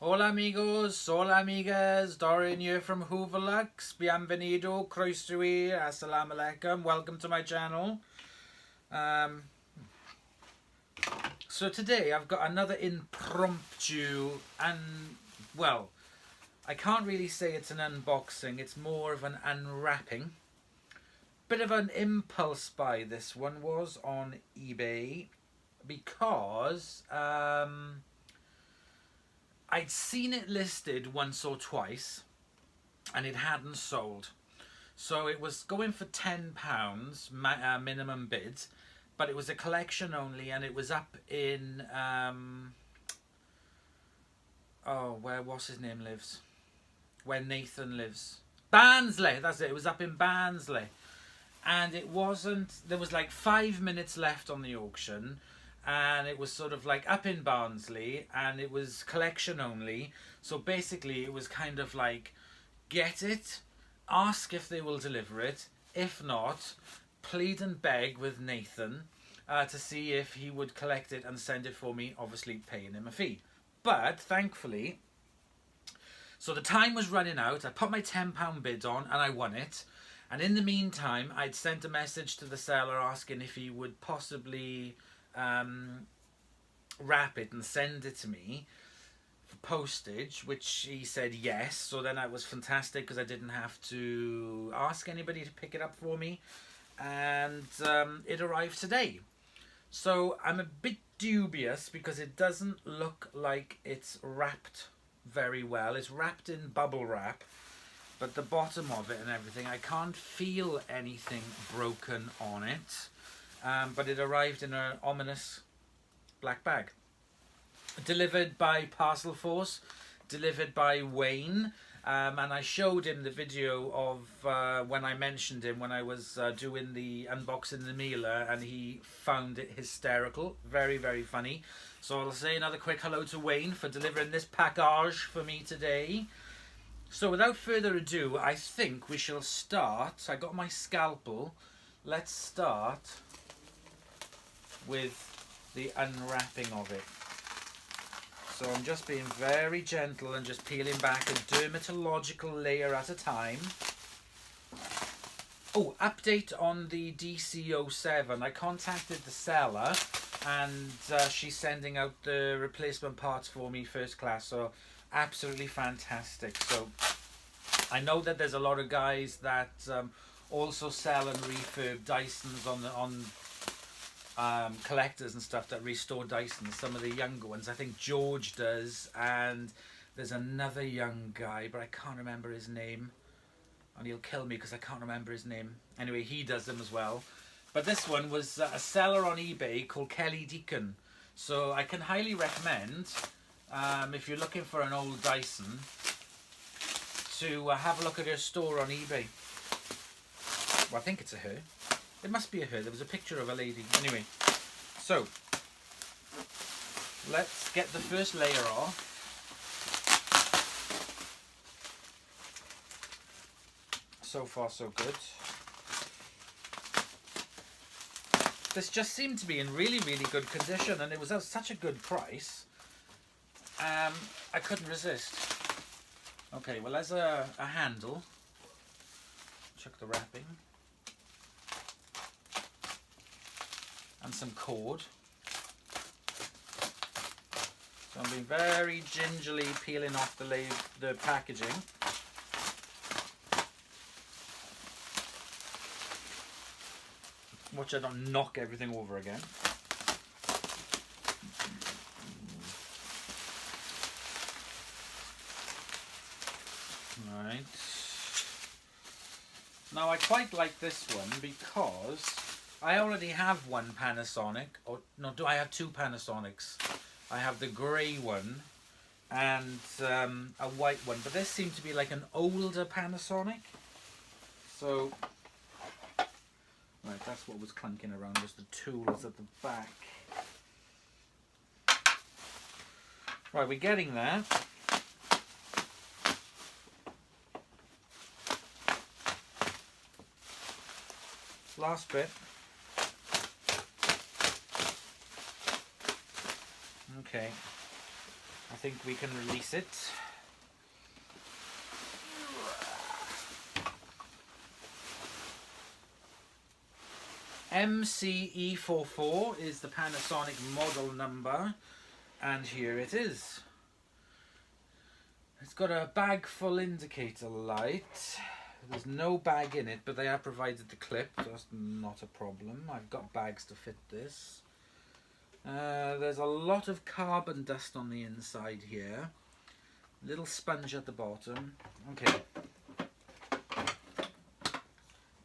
Hola amigos, hola amigas, Dorian here from Hooverlux. Bienvenido, croeso, assalamu alaikum, welcome to my channel. So today I've got another impromptu and, well, I can't really say it's an unboxing, it's more of an unwrapping. Bit of an impulse buy this one was on eBay because I'd seen it listed once or twice and it hadn't sold. So it was going for £10 minimum bid, but it was a collection only and it was up in, what's his name lives? Where Nathan lives. Barnsley, that's it. It was up in Barnsley. And it wasn't, there was like 5 minutes left on the auction. And it was sort of like up in Barnsley and it was collection only. So basically it was kind of like, get it, ask if they will deliver it. If not, plead and beg with Nathan to see if he would collect it and send it for me, obviously paying him a fee. But thankfully, so the time was running out. I put my £10 bid on and I won it. And in the meantime, I'd sent a message to the seller asking if he would possibly wrap it and send it to me for postage, which he said yes. So then that was fantastic because I didn't have to ask anybody to pick it up for me, and it arrived today. So I'm a bit dubious because it doesn't look like it's wrapped very well. It's wrapped in bubble wrap, but the bottom of it and everything, I can't feel anything broken on it. But it arrived in an ominous black bag. Delivered by Parcel Force, delivered by Wayne. And I showed him the video of when I mentioned him when I was doing the unboxing the Mila, and he found it hysterical. Very, very funny. So I'll say another quick hello to Wayne for delivering this package for me today. So without further ado, I think we shall start. I got my scalpel. Let's start with the unwrapping of it. So I'm just being very gentle and just peeling back a dermatological layer at a time. Oh, update on the DC-07. I contacted the seller and she's sending out the replacement parts for me first class. So absolutely fantastic. So I know that there's a lot of guys that also sell and refurb Dysons on collectors and stuff that restore Dysons. Some of the younger ones, I think George does, and there's another young guy, but I can't remember his name, and he'll kill me because I can't remember his name. Anyway, he does them as well. But this one was a seller on eBay called Kelly Deacon, so I can highly recommend, if you're looking for an old Dyson, to have a look at her store on eBay. Well, I think it's a her. It must be a her. There was a picture of a lady. Anyway, so let's get the first layer off. So far, so good. This just seemed to be in really, really good condition, and it was at such a good price. I couldn't resist. Okay, well, there's a handle. Check the wrapping. And some cord. So I'm being very gingerly peeling off the packaging. Watch I don't knock everything over again. Right. Now I quite like this one because I already have one Panasonic, or no, do I have two Panasonics? I have the grey one and a white one, but this seemed to be like an older Panasonic. So, right, that's what was clunking around, was the tools at the back. Right, we're getting there. Last bit. Okay. I think we can release it. MC-E44 is the Panasonic model number, and here it is. It's got a bag full indicator light. There's no bag in it, but they have provided the clip, so that's not a problem. I've got bags to fit this. There's a lot of carbon dust on the inside here. Little sponge at the bottom. Okay.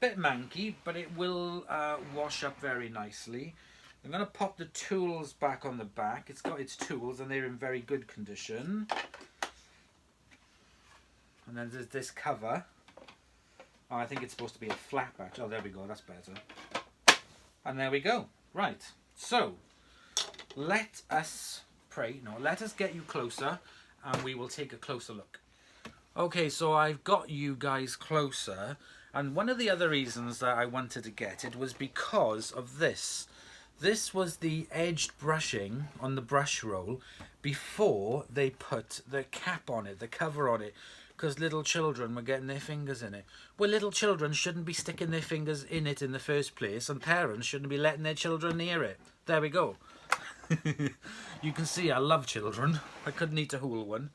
Bit manky, but it will wash up very nicely. I'm going to pop the tools back on the back. It's got its tools and they're in very good condition. And then there's this cover. Oh, I think it's supposed to be a flat batch. Oh, there we go. That's better. And there we go. Right. So, let us pray. No, let us get you closer and we will take a closer look. Okay, so I've got you guys closer. And one of the other reasons that I wanted to get it was because of this. This was the edged brushing on the brush roll before they put the cap on it, the cover on it. Because little children were getting their fingers in it. Well, little children shouldn't be sticking their fingers in it in the first place, and parents shouldn't be letting their children near it. There we go. You can see I love children. I couldn't eat a whole one.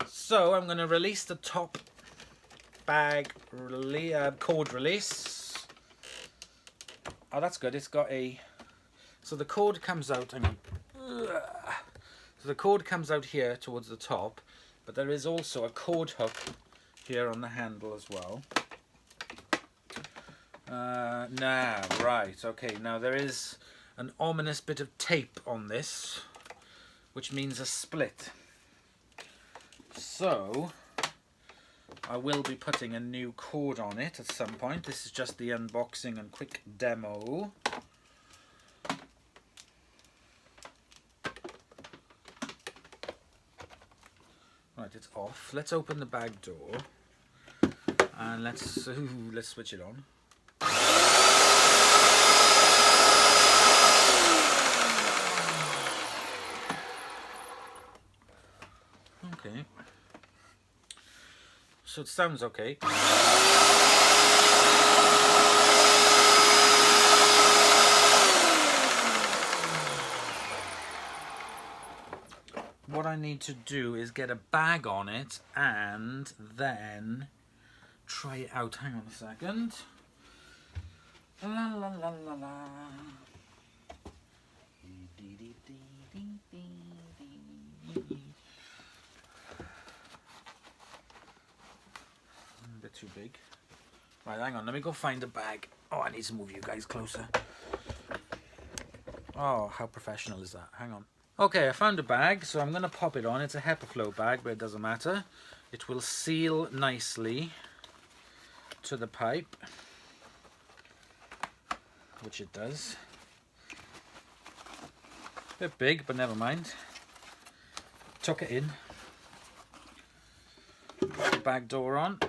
So I'm going to release the top bag cord release. Oh, that's good. It's got a... So the cord comes out... Hang on. So the cord comes out here towards the top. But there is also a cord hook here on the handle as well. Right, okay, now there is an ominous bit of tape on this, which means a split. So, I will be putting a new cord on it at some point. This is just the unboxing and quick demo. Right, it's off. Let's open the bag door and let's switch it on. Okay. So it sounds okay. What I need to do is get a bag on it and then try it out. Hang on a second. La la la la la. A bit too big. Right, hang on, let me go find a bag. Oh, I need to move you guys closer. Oh, how professional is that? Hang on. Okay, I found a bag, so I'm going to pop it on. It's a HEPA flow bag, but it doesn't matter. It will seal nicely to the pipe, which it does. A bit big, but never mind. Tuck it in. Put the bag door on.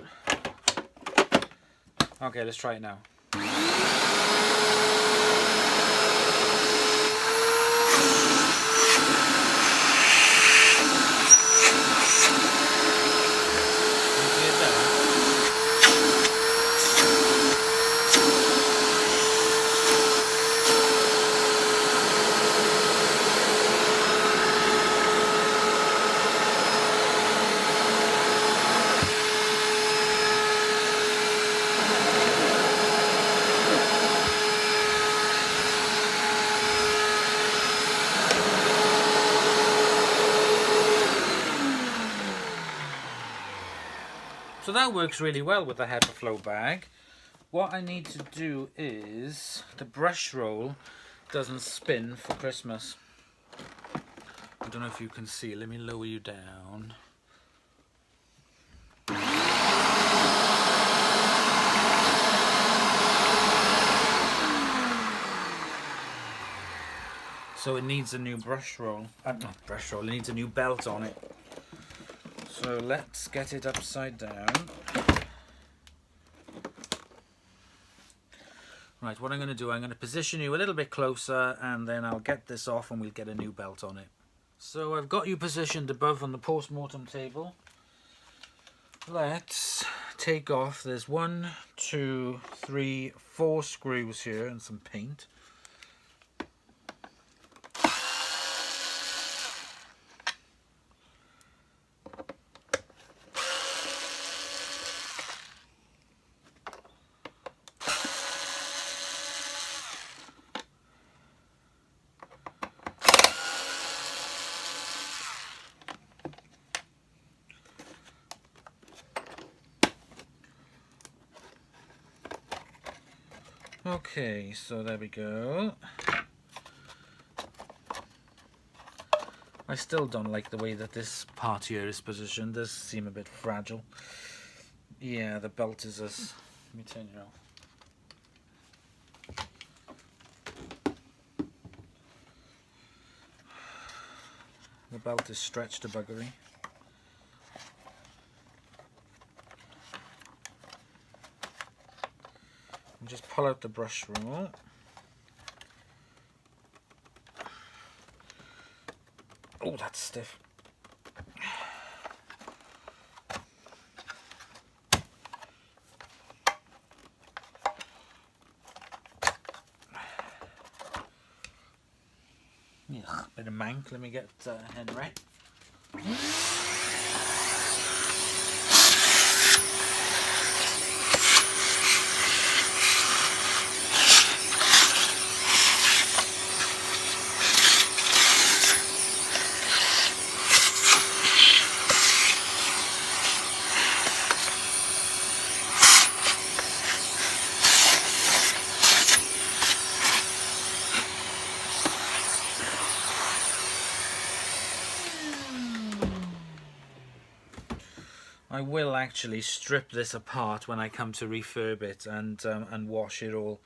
Okay, let's try it now. So that works really well with the HEPA flow bag. What I need to do is, the brush roll doesn't spin for Christmas. I don't know if you can see, let me lower you down. So it needs a new brush roll. Not brush roll, it needs a new belt on it. So let's get it upside down. Right, what I'm going to do, I'm going to position you a little bit closer and then I'll get this off and we'll get a new belt on it. So I've got you positioned above on the post-mortem table. Let's take off. There's 1, 2, 3, 4 screws here and some paint. Okay, so there we go. I still don't like the way that this part here is positioned. It does seem a bit fragile. Yeah, the belt is as... Let me turn it off. The belt is stretched to buggery. And just pull out the brush roll. Oh, that's stiff. Yeah, bit of mank. Let me get Henry. I will actually strip this apart when I come to refurb it and wash it all,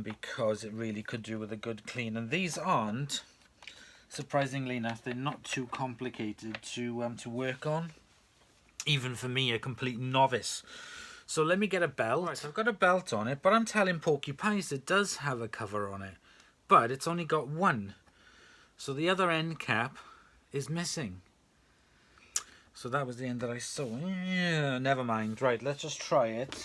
because it really could do with a good clean. And these aren't, surprisingly enough, they're not too complicated to work on, even for me, a complete novice. So let me get a belt. Right, so I've got a belt on it, but I'm telling Porcupines it does have a cover on it, but it's only got one, so the other end cap is missing. So that was the end that I saw. Yeah, never mind. Right, let's just try it.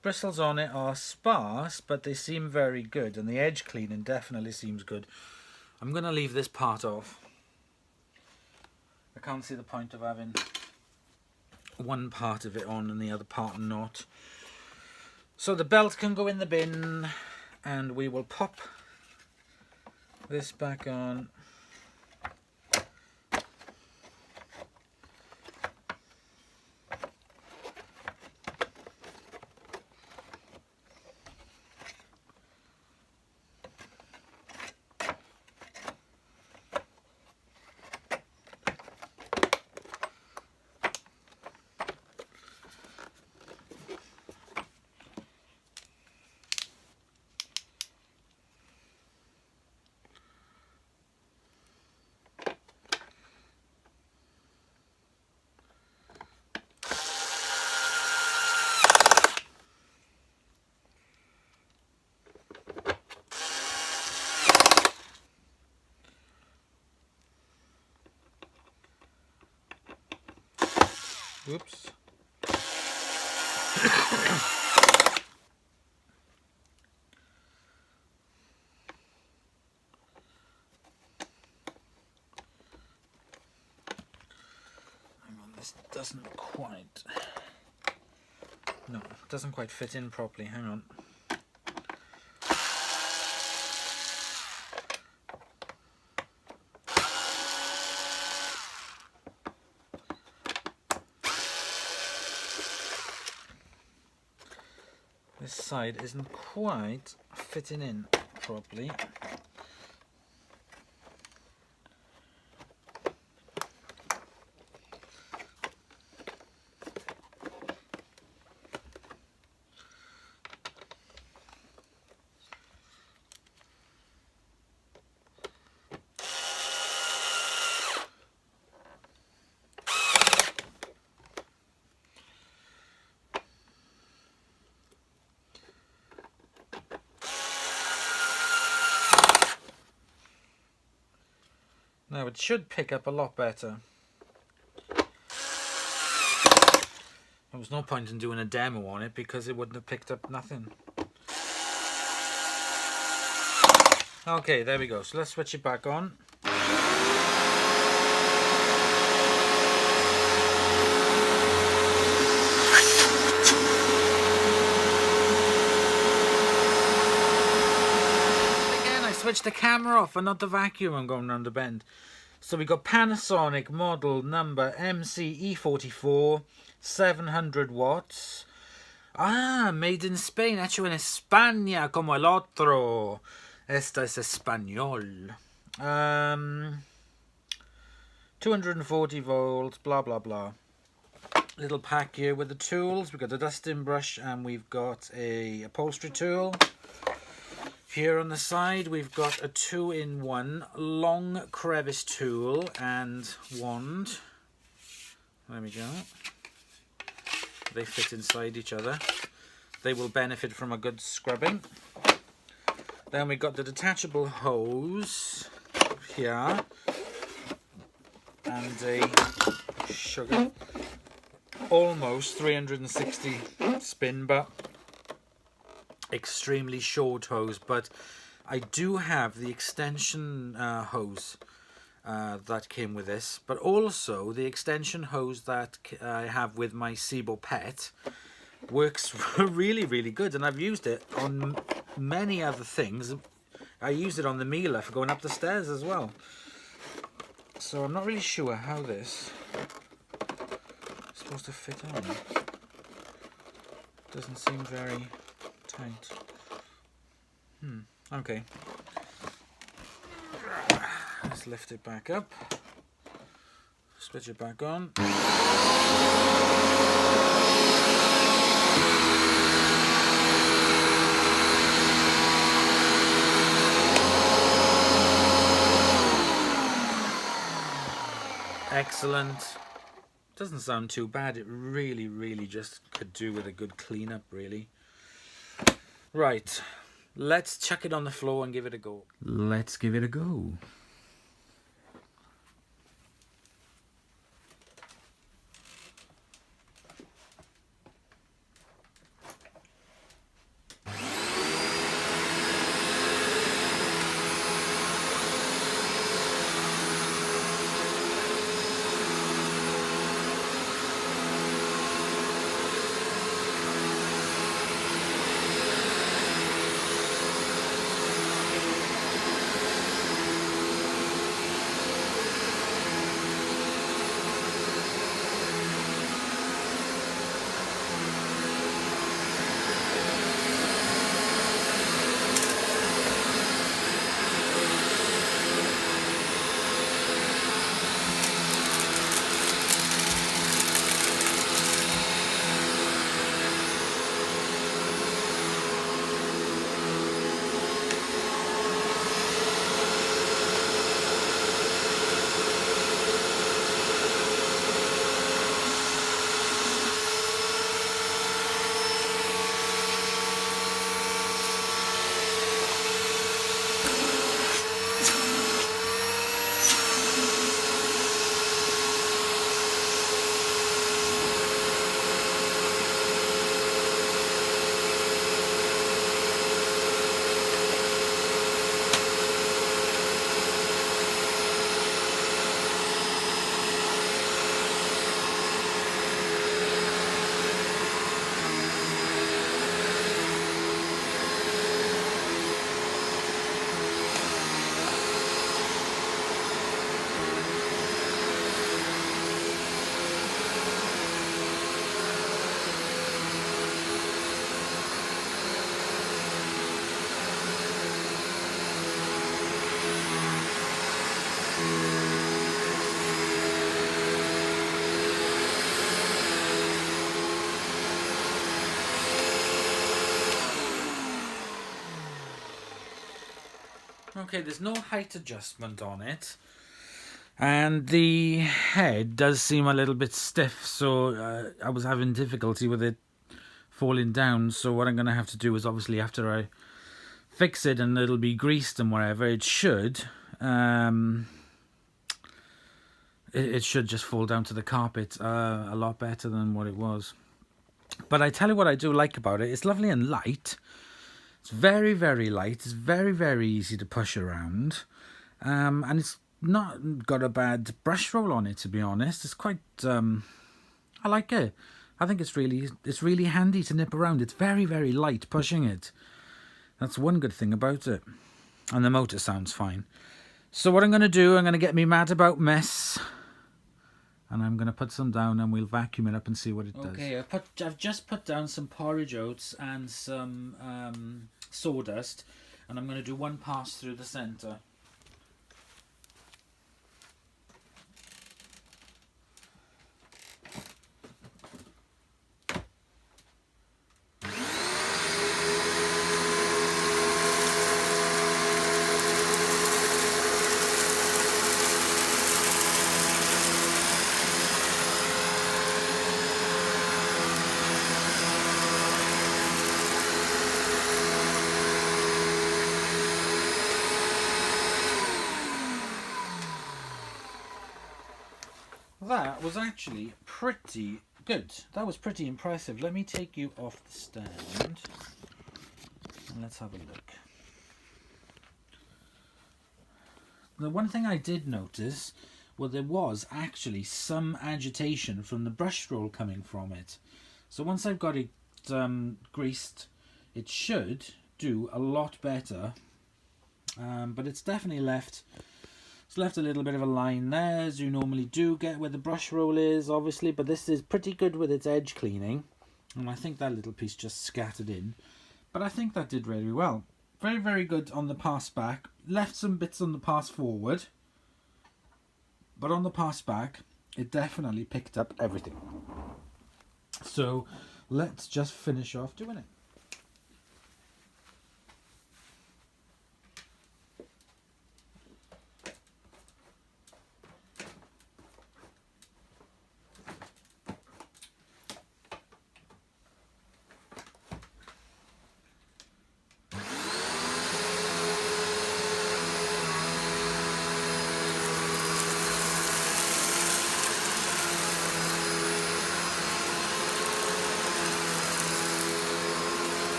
Bristles on it are sparse, but they seem very good, and the edge cleaning definitely seems good. I'm going to leave this part off. I can't see the point of having one part of it on and the other part not. So the belt can go in the bin, and we will pop this back on. Oops. Hang on, this doesn't quite... No, it doesn't quite fit in properly. Hang on. This side isn't quite fitting in properly. Now it should pick up a lot better. There was no point in doing a demo on it because it wouldn't have picked up nothing. Okay, there we go. So let's switch it back on. Switch the camera off and not the vacuum. I'm going round the bend. So we got Panasonic model number MC-E44 700 watts. Ah, made in Spain, hecho en España como el otro. Esta es español. 240 volts, blah blah blah. Little pack here with the tools. We've got a dusting brush and we've got a upholstery tool. Here on the side we've got a 2-in-1 long crevice tool and wand. There we go. They fit inside each other. They will benefit from a good scrubbing. Then we got the detachable hose here and a sugar almost 360 spin, but extremely short hose. But I do have the extension hose that came with this, but also the extension hose that I have with my Sebo Pet works really good, and I've used it on many other things. I used it on the Miele for going up the stairs as well, so I'm not really sure how this is supposed to fit on. Doesn't seem very tight. Okay, let's lift it back up, switch it back on. Excellent. Doesn't sound too bad. It really just could do with a good cleanup, really. Right, let's chuck it on the floor and give it a go. Let's give it a go. Okay, there's no height adjustment on it, and the head does seem a little bit stiff, so I was having difficulty with it falling down. So what I'm going to have to do is, obviously, after I fix it and it'll be greased and whatever, it should it should just fall down to the carpet a lot better than what it was. But I tell you what I do like about it. It's lovely and light. It's very, very light. It's very, very easy to push around. And it's not got a bad brush roll on it, to be honest. It's quite... I like it. I think it's really handy to nip around. It's very, very light pushing it. That's one good thing about it. And the motor sounds fine. So what I'm going to do, I'm going to get me mad about mess. And I'm going to put some down and we'll vacuum it up and see what it does. Okay, I've just put down some porridge oats and some sawdust. And I'm going to do one pass through the centre. That was actually pretty good. That was pretty impressive. Let me take you off the stand and let's have a look. The one thing I did notice, well, there was actually some agitation from the brush roll coming from it. So once I've got it greased, it should do a lot better. But it's definitely left a little bit of a line there, as you normally do get where the brush roll is, obviously. But this is pretty good with its edge cleaning. And I think that little piece just scattered in. But I think that did really well. Very, very good on the pass back. Left some bits on the pass forward. But on the pass back, it definitely picked up everything. So let's just finish off doing it.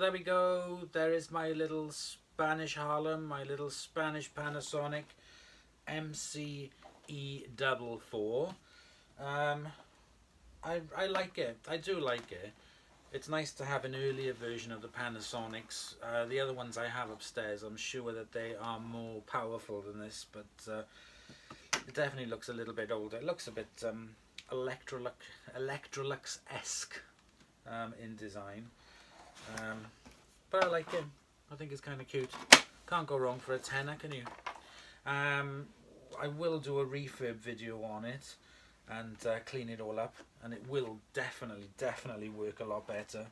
there we go. There is my little Spanish Harlem, my little Spanish Panasonic MC-E44. I like it. I do like it. It's nice to have an earlier version of the Panasonics. The other ones I have upstairs, I'm sure that they are more powerful than this, but it definitely looks a little bit older. It looks a bit Electrolux-esque in design. But I like it. I think it's kind of cute. Can't go wrong for a tenner, can you? I will do a refurb video on it and clean it all up, and it will definitely work a lot better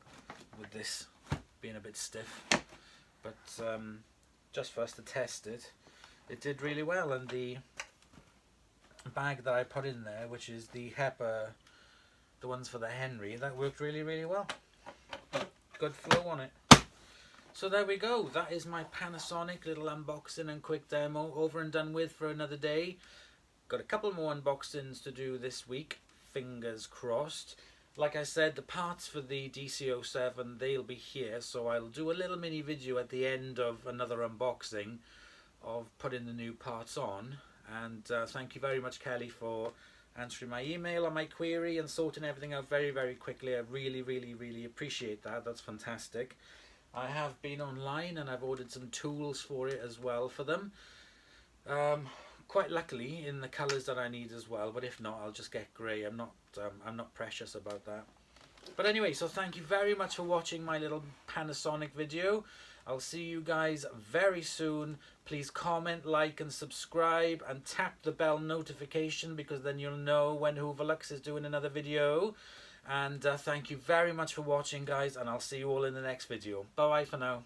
with this being a bit stiff. But just for us to test it, it did really well. And the bag that I put in there, which is the HEPA, the ones for the Henry, that worked really well. Good flow on it. So there we go. That is my Panasonic little unboxing and quick demo over and done with for another day. Got a couple more unboxings to do this week, fingers crossed. Like I said, the parts for the DC-07, they'll be here, so I'll do a little mini video at the end of another unboxing of putting the new parts on. And thank you very much, Kelly, for answering my email on my query and sorting everything out very quickly. I really appreciate that. That's fantastic. I have been online and I've ordered some tools for it as well for them. Quite luckily in the colours that I need as well, but if not, I'll just get grey. I'm not precious about that. But anyway, so thank you very much for watching my little Panasonic video. I'll see you guys very soon. Please comment, like and subscribe, and tap the bell notification, because then you'll know when Hooverlux is doing another video. And thank you very much for watching, guys, and I'll see you all in the next video. Bye bye for now.